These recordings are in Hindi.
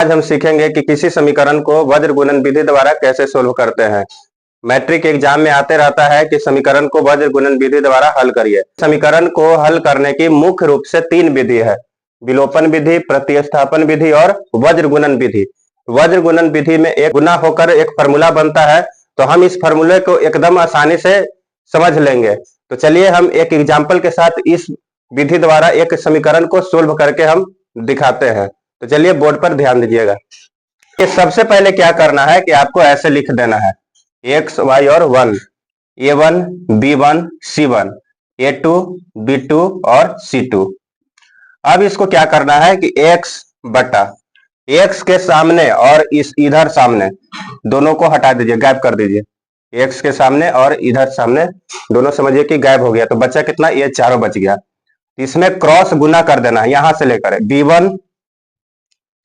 आज हम सीखेंगे कि किसी समीकरण को वज्र गुणन विधि द्वारा कैसे सोल्व करते हैं। मैट्रिक एग्जाम में आते रहता है कि समीकरण को वज्र गुणन विधि द्वारा हल करिए। समीकरण को हल करने की मुख्य रूप से तीन विधि है, विलोपन विधि, प्रतिस्थापन विधि और वज्र गुणन विधि। वज्र गुणन विधि में एक गुना होकर एक फॉर्मूला बनता है, तो हम इस फॉर्मूले को एकदम आसानी से समझ लेंगे। तो चलिए हम एक एग्जाम्पल के साथ इस विधि द्वारा एक समीकरण को सोल्व करके हम दिखाते हैं। तो चलिए बोर्ड पर ध्यान दीजिएगा। कि सबसे पहले क्या करना है कि आपको ऐसे लिख देना है एक्स वाई और 1, A1 B1 C1, A2 B2 और C2। अब इसको क्या करना है कि x बटा x के सामने और इस इधर सामने दोनों को हटा दीजिए, गायब कर दीजिए। x के सामने और इधर सामने दोनों समझिए कि गायब हो गया, तो बचा कितना, ये चारों बच गया। इसमें क्रॉस गुना कर देना है, यहां से लेकर B1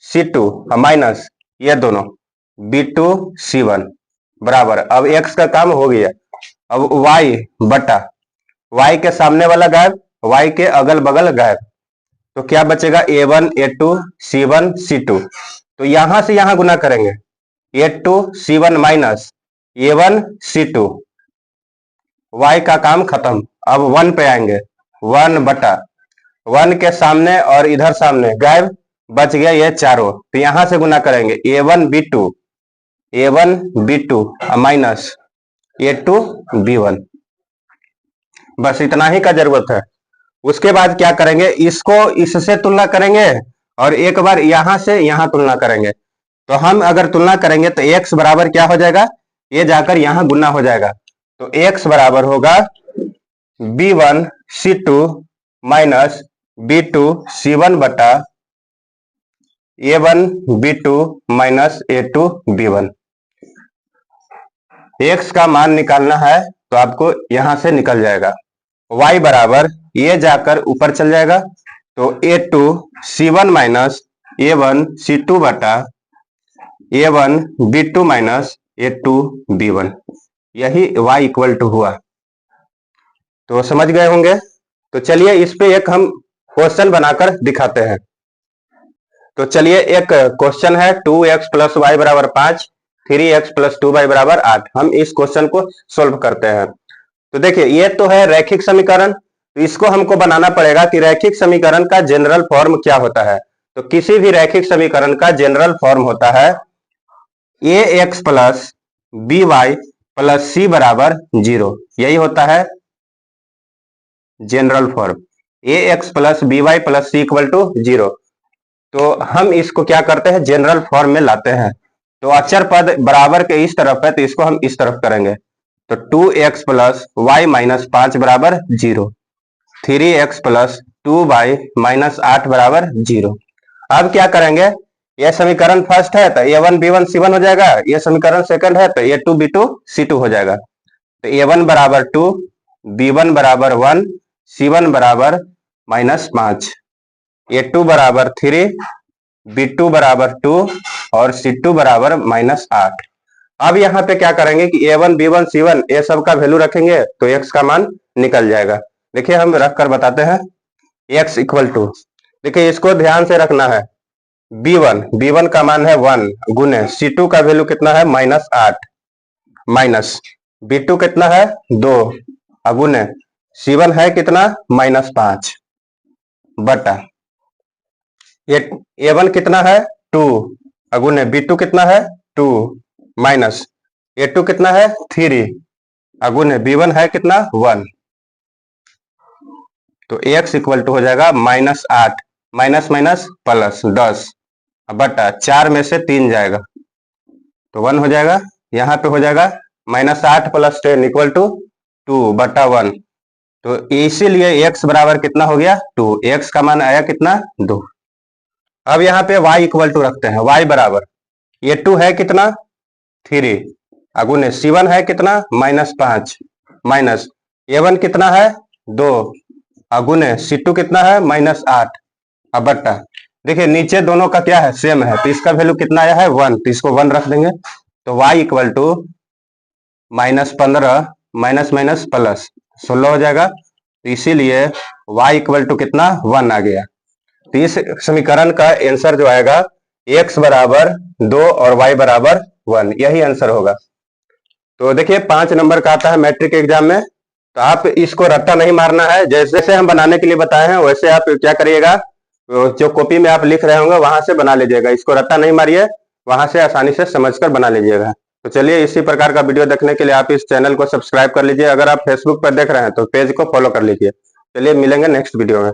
C2 माइनस ये दोनों B2 C1 बराबर। अब x का काम हो गया। अब y बटा y के सामने वाला गायब, y के अगल बगल गायब, तो क्या बचेगा, A1 A2 C1 C2। तो यहां से यहां गुना करेंगे, A2 C1 minus A1 C2, y का काम खत्म। अब 1 पे आएंगे, 1 बटा 1 के सामने और इधर सामने गायब, बच गया ये चारों, तो यहां से गुना करेंगे A1 B2 minus A2 B1। बस इतना ही का जरूरत है। उसके बाद क्या करेंगे, इसको इससे तुलना करेंगे और एक बार यहां से यहां तुलना करेंगे। तो हम अगर तुलना करेंगे तो x बराबर क्या हो जाएगा, ये जाकर यहां गुना हो जाएगा। तो x बराबर होगा B1 C2 minus B2 C1 बटा A1 B2 minus A2 B1। x का मान निकालना है तो आपको यहां से निकल जाएगा। y बराबर ये जाकर ऊपर चल जाएगा, तो A2 C1 minus A1 C2 बटा A1 B2 minus A2 B1। यही y इक्वल टू हुआ। तो समझ गए होंगे। तो चलिए इस पे एक हम क्वेश्चन बनाकर दिखाते हैं। तो चलिए एक क्वेश्चन है 2x प्लस वाई बराबर 5, 3x प्लस 2y बराबर 8। हम इस क्वेश्चन को सोल्व करते हैं। तो देखिए ये तो है रैखिक समीकरण, तो इसको हमको बनाना पड़ेगा कि रैखिक समीकरण का जनरल फॉर्म क्या होता है। तो किसी भी रैखिक समीकरण का जनरल फॉर्म होता है ax plus by plus c बराबर 0। यही होता है general form, ax plus by plus c equal to 0। तो हम इसको क्या करते हैं, जनरल फॉर्म में लाते हैं। तो अचर पद बराबर के इस तरफ है, तो इसको हम इस तरफ करेंगे। तो 2x प्लस वाई माइनस 5 बराबर 0, 3x प्लस 2y माइनस 8 बराबर 0। अब क्या करेंगे, यह समीकरण फर्स्ट है तो A1 B1 C1 हो जाएगा, यह समीकरण सेकंड है तो A2 B2 C2 हो जाएगा। तो A1 बराबर 2, B1 बराबर 1, C1 बराबर माइनस 5, A2 बराबर 3, B2 बराबर 2 और C2 बराबर माइनस 8। अब यहाँ पे क्या करेंगे कि A1 B1 C1 ये सब का वैल्यू रखेंगे तो x का मान निकल जाएगा। देखिए हम रख कर बताते हैं। x इक्वल टू, देखिए इसको ध्यान से रखना है, B1 का मान है 1 गुने C2 का वैल्यू कितना है माइनस 8, माइनस B2 कितना है 2 अगुने C1 है कितना माइनस 5 बटा A1 कितना है 2 अगुने B2 कितना है 2 माइनस A2 कितना है 3 अगुने B1 है कितना 1। तो x इक्वल टू हो जाएगा माइनस 8 माइनस माइनस प्लस 10 बटा 4 में से 3 जाएगा तो 1 हो जाएगा। यहाँ पे हो जाएगा माइनस 8 प्लस 10 इक्वल टू 2 बटा 1। तो इसीलिए x बराबर कितना हो गया 2, x का मान आया कितना 2। अब यहाँ पे y इक्वल टू रखते हैं, y बराबर A2 है कितना 3 अगुने C1 है कितना माइनस 5 माइनस A1 कितना है 2 अगुने C2 कितना है माइनस 8 अब बटा, देखिए नीचे दोनों का क्या है सेम है, तो इसका वैल्यू कितना आया है 1, तो इसको 1 रख देंगे। तो y equal to minus 15 minus minus plus 16 हो जाएगा। तो इसीलिए y इक्वल टू कितना 1 आ गया। तो इस समीकरण का आंसर जो आएगा x बराबर 2 और y बराबर 1, यही आंसर होगा। तो देखिए 5 नंबर का आता है मैट्रिक एग्जाम में। तो आप इसको रट्टा नहीं मारना है, जैसे हम बनाने के लिए बताए हैं वैसे आप क्या करिएगा, जो कॉपी में आप लिख रहे होंगे वहां से बना लीजिएगा। इसको रट्टा नहीं मारिए, वहां से आसानी से समझकर बना लीजिएगा। तो चलिए, इसी प्रकार का वीडियो देखने के लिए आप इस चैनल को सब्सक्राइब कर लीजिए। अगर आप फेसबुक पर देख रहे हैं तो पेज को फॉलो कर लीजिए। चलिए मिलेंगे नेक्स्ट वीडियो में।